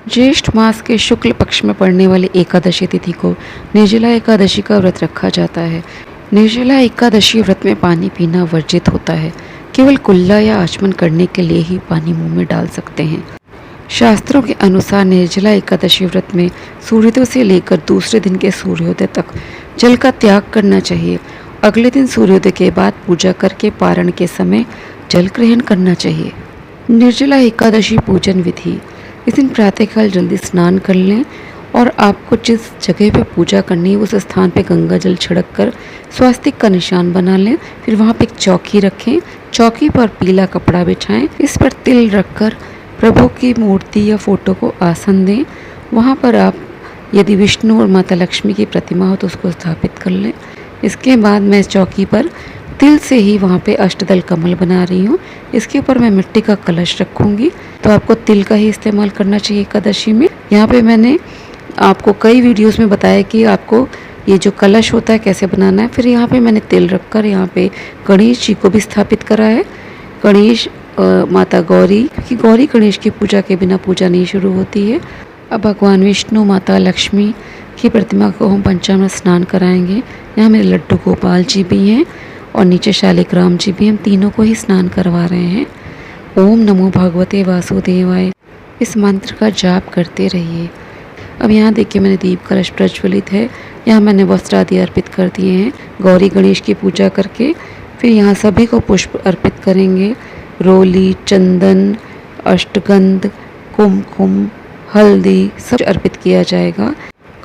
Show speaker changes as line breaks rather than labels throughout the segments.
ज्येष्ठ मास के शुक्ल पक्ष में पड़ने वाली एकादशी तिथि को निर्जला एकादशी का व्रत रखा जाता है। निर्जला एकादशी व्रत में पानी पीना वर्जित होता है। केवल कुल्ला या आचमन करने के लिए ही पानी मुंह में डाल सकते हैं। शास्त्रों के अनुसार निर्जला एकादशी व्रत में सूर्योदय से लेकर दूसरे दिन के सूर्योदय तक जल का त्याग करना चाहिए। अगले दिन सूर्योदय के बाद पूजा करके पारण के समय जल ग्रहण करना चाहिए। निर्जला एकादशी पूजन विधि। इस दिन प्रातःकाल जल्दी स्नान कर लें और आपको जिस जगह पे पूजा करनी है उस स्थान पे गंगा जल छिड़क कर स्वास्तिक का निशान बना लें। फिर वहाँ पे एक चौकी रखें। चौकी पर पीला कपड़ा बिछाएं। इस पर तिल रखकर प्रभु की मूर्ति या फोटो को आसन दें। वहाँ पर आप यदि विष्णु और माता लक्ष्मी की प्रतिमा हो तो उसको स्थापित कर लें। इसके बाद मैं इस चौकी पर तिल से ही वहाँ पे अष्टदल कमल बना रही हूँ। इसके ऊपर मैं मिट्टी का कलश रखूँगी, तो आपको तिल का ही इस्तेमाल करना चाहिए एकादशी में। यहाँ पे मैंने आपको कई वीडियोस में बताया कि आपको ये जो कलश होता है कैसे बनाना है। फिर यहाँ पे मैंने तिल रखकर यहाँ पे गणेश जी को भी स्थापित करा है। गणेश माता गौरी, क्योंकि गौरी गणेश की पूजा के बिना पूजा नहीं शुरू होती है। अब भगवान विष्णु, माता लक्ष्मी की प्रतिमा को हम पंचामृत स्नान कराएंगे। यहाँ मेरे लड्डू गोपाल जी भी हैं और नीचे शालिग्राम जी भी। हम तीनों को ही स्नान करवा रहे हैं। ओम नमो भगवते वासुदेवाय, इस मंत्र का जाप करते रहिए। अब यहाँ देखिए मैंने दीप कलश प्रज्वलित है। यहाँ मैंने वस्त्र आदि अर्पित कर दिए हैं गौरी गणेश की पूजा करके। फिर यहाँ सभी को पुष्प अर्पित करेंगे। रोली, चंदन, अष्टगंध, कुमकुम, हल्दी सब अर्पित किया जाएगा।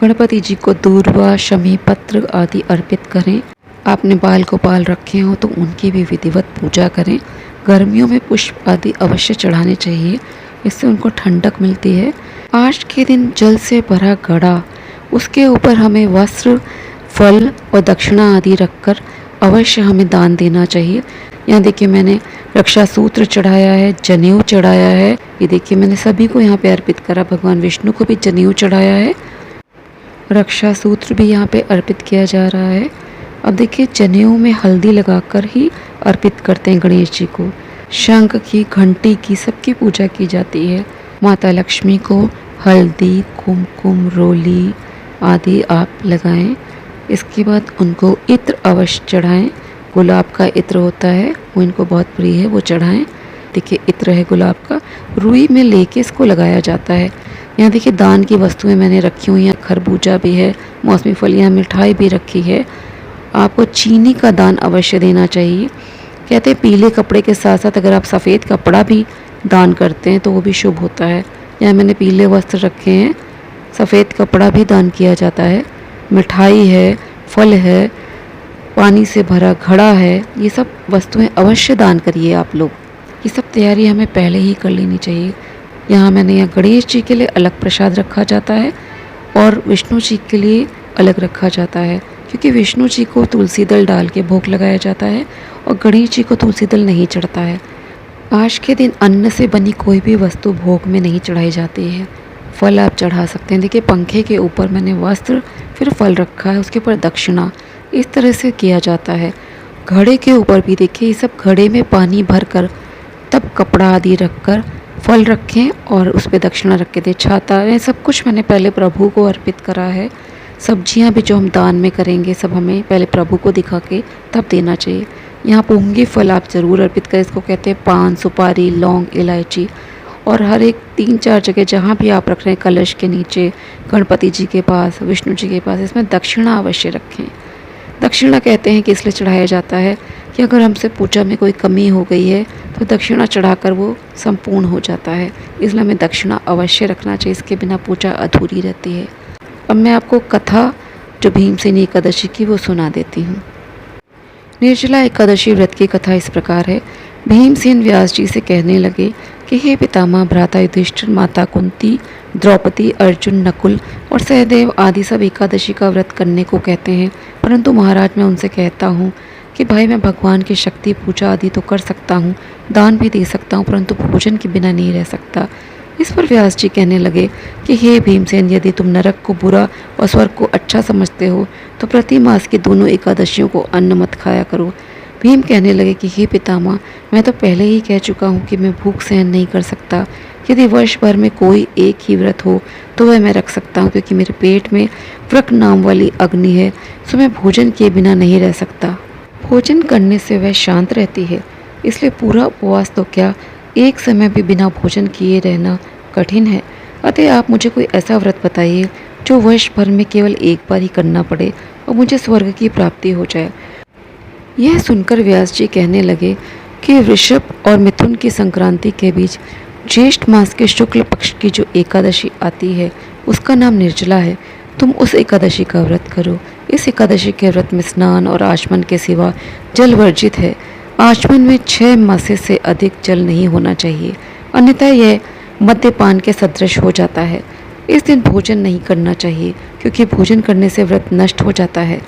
गणपति जी को दूर्वा, शमी पत्र आदि अर्पित करें। आपने बाल गोपाल रखे हो तो उनकी भी विधिवत पूजा करें। गर्मियों में पुष्प आदि अवश्य चढ़ाने चाहिए, इससे उनको ठंडक मिलती है। आज के दिन जल से भरा घड़ा, उसके ऊपर हमें वस्त्र, फल और दक्षिणा आदि रखकर अवश्य हमें दान देना चाहिए। यहाँ देखिए मैंने रक्षा सूत्र चढ़ाया है, जनेऊ चढ़ाया है। ये देखिए मैंने सभी को यहाँ पे अर्पित करा। भगवान विष्णु को भी जनेऊ चढ़ाया है, रक्षा सूत्र भी यहाँ पे अर्पित किया जा रहा है। अब देखिए जनेऊ में हल्दी लगाकर ही अर्पित करते हैं गणेश जी को। शंख की, घंटी की, सबकी पूजा की जाती है। माता लक्ष्मी को हल्दी, कुमकुम, रोली आदि आप लगाएं। इसके बाद उनको इत्र अवश्य चढ़ाएं। गुलाब का इत्र होता है, वो इनको बहुत प्रिय है, वो चढ़ाएं। देखिए इत्र है गुलाब का, रुई में लेके इसको लगाया जाता है। यहाँ देखिए दान की वस्तुएं मैंने रखी हुई हैं। खरबूजा भी है, मौसमी फलियाँ, मिठाई भी रखी है। आपको चीनी का दान अवश्य देना चाहिए। कहते हैं पीले कपड़े के साथ साथ अगर आप सफ़ेद कपड़ा भी दान करते हैं तो वो भी शुभ होता है। यहाँ मैंने पीले वस्त्र रखे हैं, सफ़ेद कपड़ा भी दान किया जाता है। मिठाई है, फल है, पानी से भरा घड़ा है, ये सब वस्तुएं अवश्य दान करिए आप लोग। ये सब तैयारी हमें पहले ही कर लेनी चाहिए। यहाँ गणेश जी के लिए अलग प्रसाद रखा जाता है और विष्णु जी के लिए अलग रखा जाता है, क्योंकि विष्णु जी को तुलसी दल डाल के भोग लगाया जाता है और गणेश जी को तुलसी दल नहीं चढ़ता है। आज के दिन अन्न से बनी कोई भी वस्तु भोग में नहीं चढ़ाई जाती है। फल आप चढ़ा सकते हैं। देखिए पंखे के ऊपर मैंने वस्त्र, फिर फल रखा है, उसके ऊपर दक्षिणा, इस तरह से किया जाता है। घड़े के ऊपर भी देखिए ये सब घड़े में पानी भर कर तब कपड़ा आदि रखकर फल रखें और उस पर दक्षिणा रख के दे। छाता, ये सब कुछ मैंने पहले प्रभु को अर्पित करा है। सब्जियां भी जो हम दान में करेंगे सब हमें पहले प्रभु को दिखा के तब देना चाहिए। यहाँ पोंगे फल आप ज़रूर अर्पित करें। इसको कहते हैं पान, सुपारी, लौंग, इलायची। और हर एक 3-4 जगह जहाँ भी आप रख रहे हैं, कलश के नीचे, गणपति जी के पास, विष्णु जी के पास, इसमें दक्षिणा अवश्य रखें। दक्षिणा कहते हैं कि इसलिए चढ़ाया जाता है कि अगर हमसे पूजा में कोई कमी हो गई है तो दक्षिणा चढ़ाकर वो संपूर्ण हो जाता है। इसलिए हमें दक्षिणा अवश्य रखना चाहिए, इसके बिना पूजा अधूरी रहती है। अब मैं आपको कथा जो भीमसेनी एकादशी की वो सुना देती हूँ। निर्जला एकादशी व्रत की कथा इस प्रकार है। भीमसेन व्यास जी से कहने लगे कि हे पितामह, भ्राता युधिष्ठिर, माता कुंती, द्रौपदी, अर्जुन, नकुल और सहदेव आदि सब एकादशी का व्रत करने को कहते हैं, परंतु महाराज मैं उनसे कहता हूँ कि भाई मैं भगवान की शक्ति पूजा आदि तो कर सकता हूँ, दान भी दे सकता हूँ, परंतु भोजन के बिना नहीं रह सकता। इस पर व्यास जी कहने लगे कि हे भीमसेन, यदि तुम नरक को बुरा और स्वर्ग को अच्छा समझते हो तो प्रति मास की दोनों एकादशियों को अन्न मत खाया करो। भीम कहने लगे कि हे पितामह, मैं तो पहले ही कह चुका हूँ कि मैं भूख सहन नहीं कर सकता। यदि वर्ष भर में कोई एक ही व्रत हो तो वह मैं रख सकता हूँ, क्योंकि मेरे पेट में व्रक नाम वाली अग्नि है, सो मैं भोजन किए बिना नहीं रह सकता। भोजन करने से वह शांत रहती है, इसलिए पूरा उपवास तो क्या, एक समय भी बिना भोजन किए रहना कठिन है। अतः आप मुझे कोई ऐसा व्रत बताइए जो वर्ष भर में केवल एक बार ही करना पड़े और मुझे स्वर्ग की प्राप्ति हो जाए। यह सुनकर व्यास जी कहने लगे कि वृषभ और मिथुन की संक्रांति के बीच ज्येष्ठ मास के शुक्ल पक्ष की जो एकादशी आती है उसका नाम निर्जला है। तुम उस एकादशी का व्रत करो। इस एकादशी के व्रत में स्नान और आचमन के सिवा जल वर्जित है। आचमन में 6 मासे से अधिक जल नहीं होना चाहिए, अन्यथा यह मद्यपान के सदृश हो जाता है। इस दिन भोजन नहीं करना चाहिए, क्योंकि भोजन करने से व्रत नष्ट हो जाता है।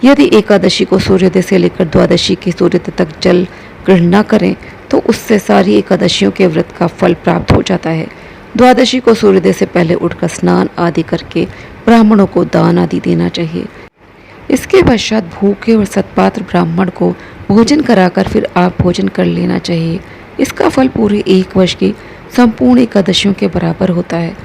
यदि एकादशी को सूर्योदय से लेकर द्वादशी के सूर्योदय तक जल ग्रहण न करें तो उससे सारी एकादशियों के व्रत का फल प्राप्त हो जाता है। द्वादशी को सूर्योदय से पहले उठकर स्नान आदि करके ब्राह्मणों को दान आदि देना चाहिए। इसके पश्चात भूखे और सत्पात्र ब्राह्मण को भोजन कराकर फिर आप भोजन कर लेना चाहिए। इसका फल पूरे 1 वर्ष की संपूर्ण एकादशियों के बराबर होता है।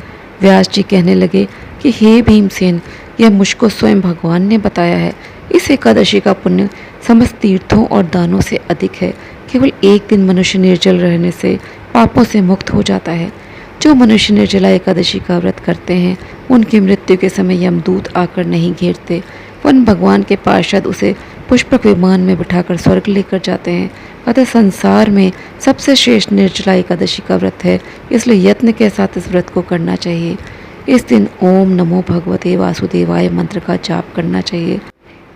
व्यास जी कहने लगे कि हे भीमसेन, यह मुझको स्वयं भगवान ने बताया है। इस एकादशी का पुण्य समस्त तीर्थों और दानों से अधिक है। केवल एक दिन मनुष्य निर्जल रहने से पापों से मुक्त हो जाता है। जो मनुष्य निर्जला एकादशी का व्रत करते हैं उनकी मृत्यु के समय यमदूत आकर नहीं घेरते, वन भगवान के पार्षद उसे पुष्पक विमान में बिठाकर स्वर्ग लेकर जाते हैं। अतः संसार में सबसे श्रेष्ठ निर्जला एकादशी का व्रत है, इसलिए यत्न के साथ इस व्रत को करना चाहिए। इस दिन ओम नमो भगवते वासुदेवाय मंत्र का जाप करना चाहिए।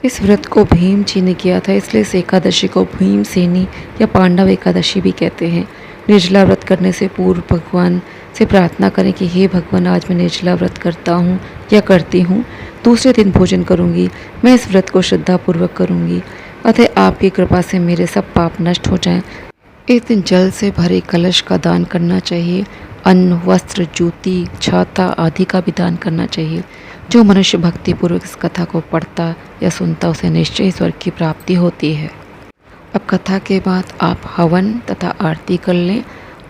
इस व्रत को भीम जी ने किया था, इसलिए इस एकादशी को भीमसेनी या पांडव एकादशी भी कहते हैं। निर्जला व्रत करने से पूर्व भगवान से प्रार्थना करें कि हे भगवान, आज मैं निर्जला व्रत करता हूँ या करती हूँ, दूसरे दिन भोजन करूँगी, मैं इस व्रत को श्रद्धापूर्वक करूँगी, अतः आपकी कृपा से मेरे सब पाप नष्ट हो जाएं। इस दिन जल से भरे कलश का दान करना चाहिए। अन्न, वस्त्र, जूती, छाता आदि का भी दान करना चाहिए। जो मनुष्य भक्तिपूर्वक इस कथा को पढ़ता या सुनता उसे निश्चय स्वर्ग की प्राप्ति होती है। अब कथा के बाद आप हवन तथा आरती कर लें।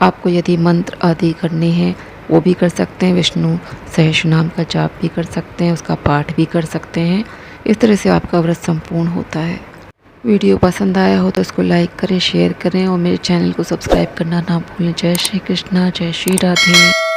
आपको यदि मंत्र आदि करने हैं वो भी कर सकते हैं। विष्णु सहस्रनाम का जाप भी कर सकते हैं, उसका पाठ भी कर सकते हैं। इस तरह से आपका व्रत संपूर्ण होता है। वीडियो पसंद आया हो तो इसको लाइक करें, शेयर करें और मेरे चैनल को सब्सक्राइब करना ना भूलें। जय श्री कृष्णा, जय श्री राधे।